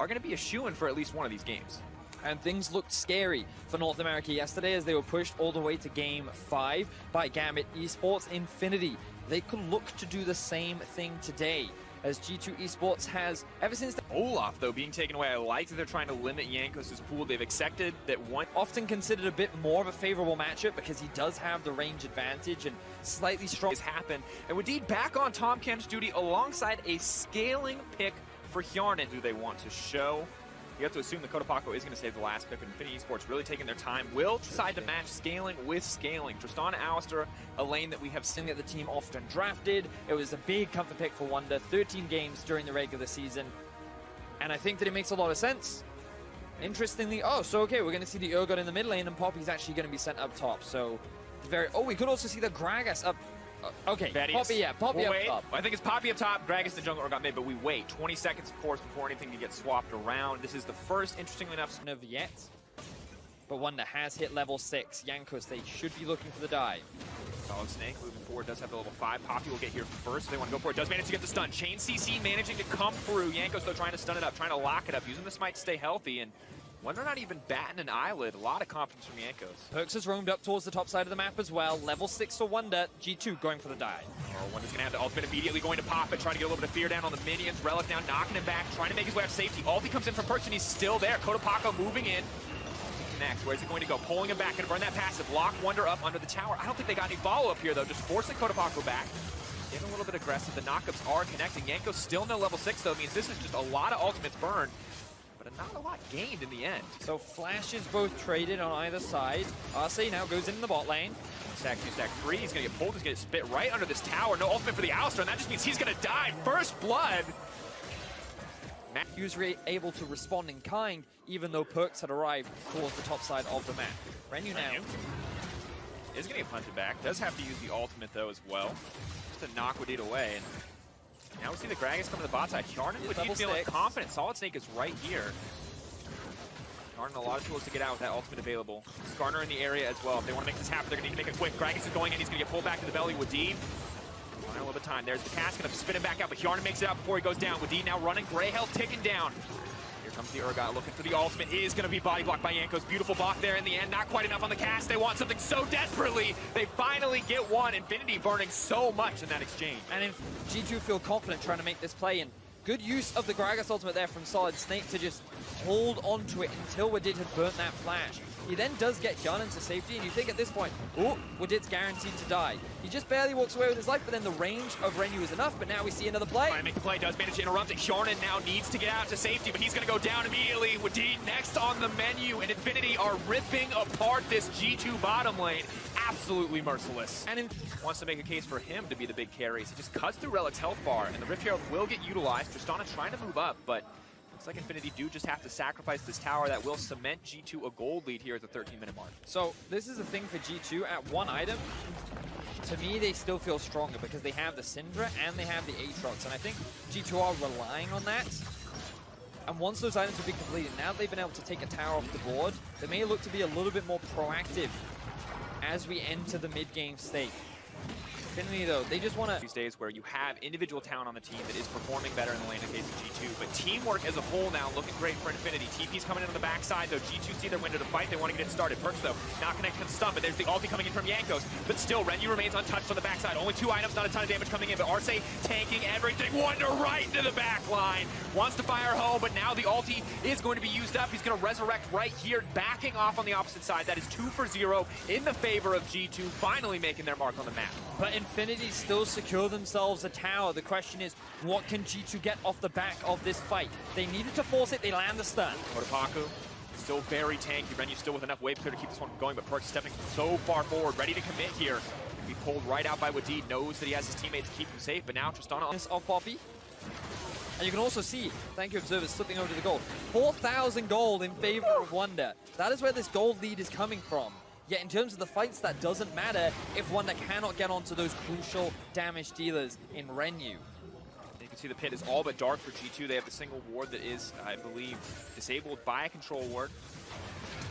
are going to be a shoo-in for at least one of these games. And things looked scary for North America yesterday as they were pushed all the way to Game 5 by Gambit Esports Infinity. They could look to do the same thing today, as G2 Esports has, ever since Olaf, though, being taken away. I like that they're trying to limit Jankos' pool. They've accepted that one... Often considered a bit more of a favorable matchup because he does have the range advantage and slightly strong... has happened. And Wadid back on Tom Kemp's duty alongside a scaling pick for Hjarnan. Do they want to show? You have to assume the Cotopaxi is going to save the last pick. Infinity Esports really taking their time. Will decide to match scaling with scaling. Tristan Alistair, a lane that we have seen that the team often drafted. It was a big comfort pick for Wunder. 13 games during the regular season. And I think that it makes a lot of sense. Interestingly, okay, we're going to see the Urgot in the mid lane, and Poppy's actually going to be sent up top. So, we could also see the Gragas up. Okay, Poppy up top. I think it's Poppy up top, Gragas the jungle got mid, but we wait 20 seconds, of course, before anything can get swapped around. This is the first, interestingly enough, of yet. But Wunder has hit level 6. Jankos, they should be looking for the dive. Solid Snake moving forward, does have the level 5. Poppy will get here first. They want to go for it. Does manage to get the stun. Chain CC managing to come through. Jankos, though, trying to stun it up, trying to lock it up, using the smite to stay healthy. And Wunder not even batting an eyelid. A lot of confidence from Jankos. Perks has roamed up towards the top side of the map as well. Level 6 for Wunder. G2 going for the dive. Wunder's going to have the ultimate immediately going to pop it, trying to get a little bit of fear down on the minions. Relic down, knocking him back, trying to make his way up safety. Ulti comes in from Perks and he's still there. Cotopaxi moving in. Next, where's it going to go? Pulling him back, going to burn that passive. Lock Wunder up under the tower. I don't think they got any follow-up here, though. Just forcing Cotopaxi back. Getting a little bit aggressive. The knockups are connecting. Jankos still no level 6, though. Means this is just a lot of ultimates burned, but not a lot gained in the end. So flashes both traded on either side. Arce now goes in the bot lane. Stack 2, stack 3. He's going to get pulled. He's going to spit right under this tower. No ultimate for the Alistair, and that just means he's going to die. First blood. He was able to respond in kind, even though Perks had arrived towards the top side of the map. Renu now is going to get punted back. Does have to use the ultimate, though, as well, just to knock Wadid away. And now we see the Gragas come to the bot side. Hjarnan Wadid feeling confident. Solid Snake is right here. Hjarnan a lot of tools to get out with that ultimate available. Skarner in the area as well. If they want to make this happen, they're going to need to make it quick. Gragas is going in. He's going to get pulled back to the belly. Wadid. A little bit of time. There's the cast, going to spin him back out, but Hjarnan makes it out before he goes down. Wadid now running, Grey health ticking down. Here comes the Urgot looking for the ultimate. Is going to be body blocked by Jankos. Beautiful block there in the end. Not quite enough on the cast. They want something so desperately. They finally get one. Infinity burning so much in that exchange. And if G2 feel confident trying to make this play, and good use of the Gragas ultimate there from Solid Snake to just hold onto it until Wadid had burnt that flash. He then does get Hjarnan to safety, and you think at this point, Wadid's guaranteed to die. He just barely walks away with his life, but then the range of Renu is enough, but now we see another play. Trying to make the play, does manage to interrupt it. Hjarnan now needs to get out to safety, but he's going to go down immediately. Wadid next on the menu, and Infinity are ripping apart this G2 bottom lane. Absolutely merciless. And wants to make a case for him to be the big carry. So he just cuts through Relic's health bar, and the Rift Herald will get utilized. Tristana trying to move up, but looks like Infinity do just have to sacrifice this tower that will cement G2 a gold lead here at the 13-minute mark. So this is the thing for G2 at one item. To me, they still feel stronger because they have the Syndra and they have the Aatrox, and I think G2 are relying on that. And once those items have been completed, now they've been able to take a tower off the board, they may look to be a little bit more proactive as we enter the mid-game state. Infinity, though, they just want to... These days where you have individual talent on the team that is performing better in the lane in the case of G2, but teamwork as a whole now looking great for Infinity. TP's coming in on the backside, though. G2 see their window to fight. They want to get it started. Perks, though, not connected to the stun, but there's the ulti coming in from Jankos. But still, Renu remains untouched on the backside. Only 2 items, not a ton of damage coming in, but Arce tanking everything. Wunder right into the back line. Wants to fire home, but now the ulti is going to be used up. He's going to resurrect right here, backing off on the opposite side. That is 2 for 0 in the favor of G2, finally making their mark on the map. But Infinity still secure themselves a tower. The question is, what can G2 get off the back of this fight? They needed to force it, they land the stun. Cotopaxi still very tanky. Renu still with enough wave clear to keep this one going, but Perks stepping so far forward, ready to commit here. Be pulled right out by Wadid, knows that he has his teammates to keep him safe, but now Tristana of Poppy. And you can also see, thank you observers, slipping over to the gold. 4,000 gold in favor of Wunder. That is where this gold lead is coming from. Yet in terms of the fights, that doesn't matter if Wunder cannot get onto those crucial damage dealers in Renu. You can see the pit is all but dark for G2. They have the single ward that is, I believe, disabled by a control ward.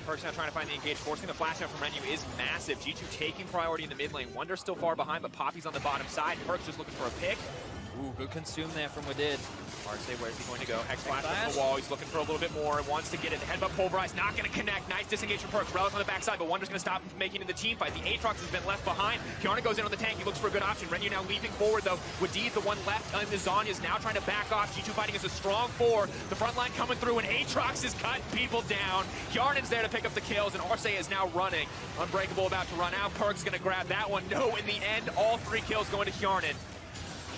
Perks now trying to find the engage. Forcing the flash out from Renu is massive. G2 taking priority in the mid lane. Wunder still far behind, but Poppy's on the bottom side. Perks just looking for a pick. Ooh, good consume there from Wadid. Arce, where's he going to go? Hex flash on the wall. He's looking for a little bit more. Wants to get it. Headbutt pulverized. Not going to connect. Nice disengage from Perks. Relic on the backside, but Wonder's going to stop him from making it in the team fight. The Aatrox has been left behind. Kiana goes in on the tank. He looks for a good option. Renu now leaping forward, though. Wadid, the one left in the Zanya, is now trying to back off. G2 fighting is a strong 4. The front line coming through, and Aatrox is cutting people down. Yarnan's there to pick up the kills, and Arce is now running. Unbreakable about to run out. Perks going to grab that one. No, in the end, all 3 kills going to Yarnan.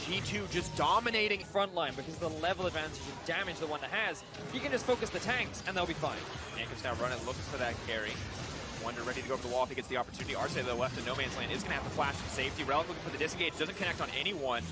G2 just dominating Front line because the level advantage and damage the one that has. He can just focus the tanks and they'll be fine. Yanko's now running, looking for that carry. Wonder ready to go over the wall if he gets the opportunity. Arce, though, left in no man's land, is going to have to flash to safety. Relic looking for the disengage, doesn't connect on anyone.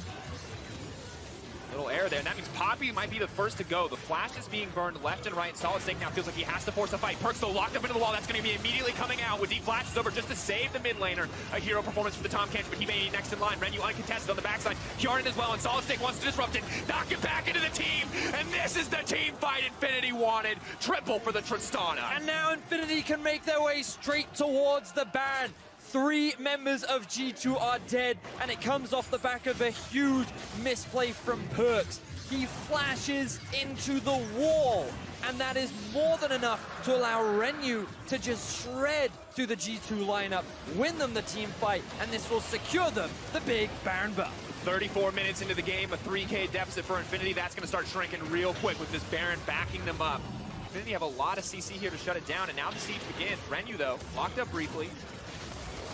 Little error there, and that means Poppy might be the first to go. The flash is being burned left and right. Solid Snake now feels like he has to force a fight. Perk's still locked up into the wall. That's going to be immediately coming out with deep flashes over just to save the mid laner. A hero performance for the Tom Kench, but he may be next in line. Renu uncontested on the backside. Yarnan as well, and Solid Snake wants to disrupt it. Knock it back into the team, and this is the team fight Infinity wanted. Triple for the Tristana. And now Infinity can make their way straight towards the Baron. 3 members of G2 are dead, and it comes off the back of a huge misplay from Perks. He flashes into the wall, and that is more than enough to allow Renu to just shred through the G2 lineup, win them the team fight, and this will secure them the big Baron buff. 34 minutes into the game, a 3K deficit for Infinity. That's going to start shrinking real quick with this Baron backing them up. Infinity have a lot of CC here to shut it down, and now the siege begins. Renu, though, locked up briefly.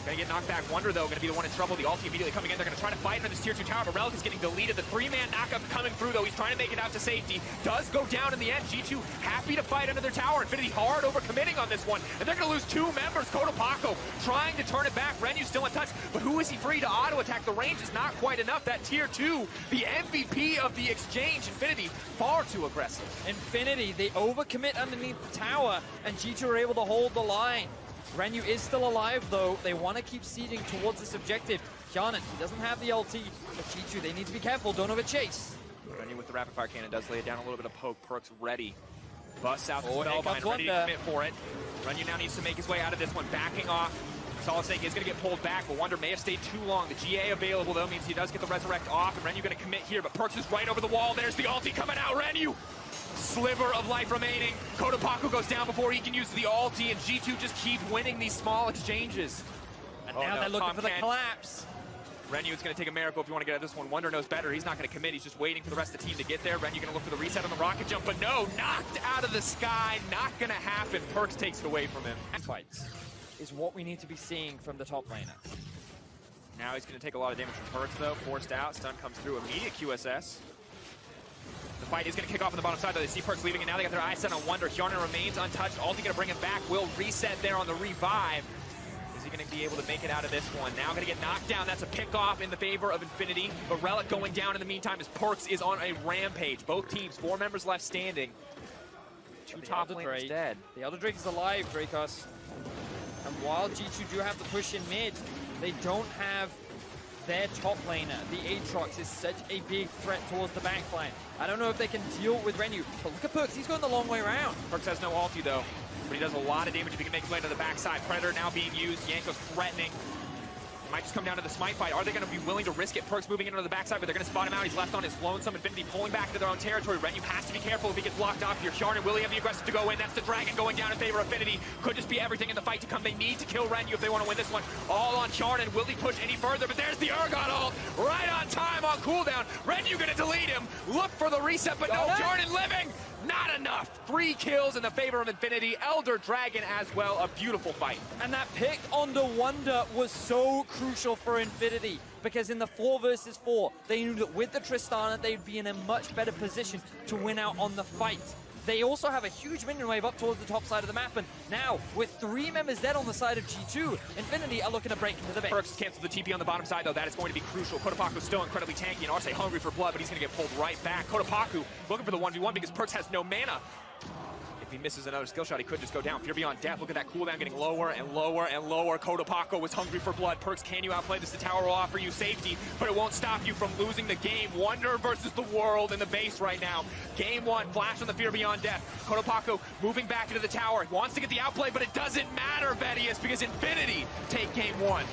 Gonna get knocked back. Wonder, though, gonna be the one in trouble. The ulti immediately coming in. They're gonna try to fight for this tier 2 tower, but Relic is getting deleted. The 3-man knockup coming through, though. He's trying to make it out to safety. Does go down in the end. G2 happy to fight under their tower. Infinity hard over committing on this one, and they're gonna lose 2 members. Kodopako trying to turn it back. Renu's still untouched, but who is he free to auto attack? The range is not quite enough. That tier 2, the MVP of the exchange, Infinity, far too aggressive. Infinity, they overcommit underneath the tower, and G2 are able to hold the line. Renu is still alive, though. They want to keep sieging towards this objective. Kiana, he doesn't have the LT, but G2, they need to be careful. Don't overchase. Renu with the rapid fire cannon does lay it down a little bit of poke. Perks ready. Busts out the Oh, spellbind, ready to commit for it. Renu now needs to make his way out of this one, backing off. Solid Snake is going to get pulled back, but Wonder may have stayed too long. The GA available, though, means he does get the Resurrect off, and Renu going to commit here, but Perks is right over the wall. There's the ulti coming out. Renu! Sliver of life remaining. Kodopako goes down before he can use the ulti, and G2 just keep winning these small exchanges. And now they're looking for the collapse. Renu is going to take a miracle if you want to get at this one. Wonder knows better. He's not going to commit. He's just waiting for the rest of the team to get there. Renu going to look for the reset on the rocket jump, but no, knocked out of the sky. Not going to happen. Perks takes it away from him. Fights is what we need to be seeing from the top laner. Now he's going to take a lot of damage from Perks, though. Forced out. Stun comes through. Immediate QSS. The fight is going to kick off on the bottom side, though. They see Perks leaving, and now they got their eyes set on Wonder. Yarnan remains untouched. Ulti going to bring him back. Will reset there on the revive. Is he going to be able to make it out of this one? Now going to get knocked down. That's a pick-off in the favor of Infinity. But Relic going down in the meantime as Perks is on a rampage. Both teams, 4 members left standing. 2 top laners dead. The Elder Drake is alive, Dracos. And while G2 do have the push in mid, they don't have their top laner. The Aatrox is such a big threat towards the backline. I don't know if they can deal with Renu, but look at Perks, he's going the long way around. Perks has no ulti, though, but he does a lot of damage if he can make his way to the backside. Predator now being used. Yanko's threatening. It might just come down to the smite fight. Are they going to be willing to risk it? Perks moving into the backside, but they're going to spot him out. He's left on his lonesome. Infinity pulling back into their own territory. Renu has to be careful if he gets blocked off here. Yarnan, will he have the aggressive to go in? That's the Dragon going down in favor of Infinity. Could just be everything in the fight to come. They need to kill Renu if they want to win this one. All on Yarnan. Will he push any further? But there's the Urgot ult. Right on time on cooldown. Renu going to delete him. Look for the reset, but no. Yarnan living. Not enough. 3 kills in the favor of Infinity. Elder Dragon as well. A beautiful fight. And that pick on the Wonder was so crucial for Infinity, because in the 4 versus 4, they knew that with the Tristana, they'd be in a much better position to win out on the fight. They also have a huge minion wave up towards the top side of the map, and now, with 3 members dead on the side of G2, Infinity are looking to break into the base. Perks cancels the TP on the bottom side, though. That is going to be crucial. Kodopaku's still incredibly tanky, and Arce hungry for blood, but he's going to get pulled right back. Kodopaku looking for the 1v1 because Perks has no mana. If he misses another skill shot, he could just go down. Fear Beyond Death. Look at that cooldown getting lower and lower and lower. Kodopako was hungry for blood. Perks, can you outplay this? The tower will offer you safety, but it won't stop you from losing the game. Wonder versus the world in the base right now. Game 1, flash on the Fear Beyond Death. Kodopako moving back into the tower. Wants to get the outplay, but it doesn't matter, Vedius, because Infinity take game 1.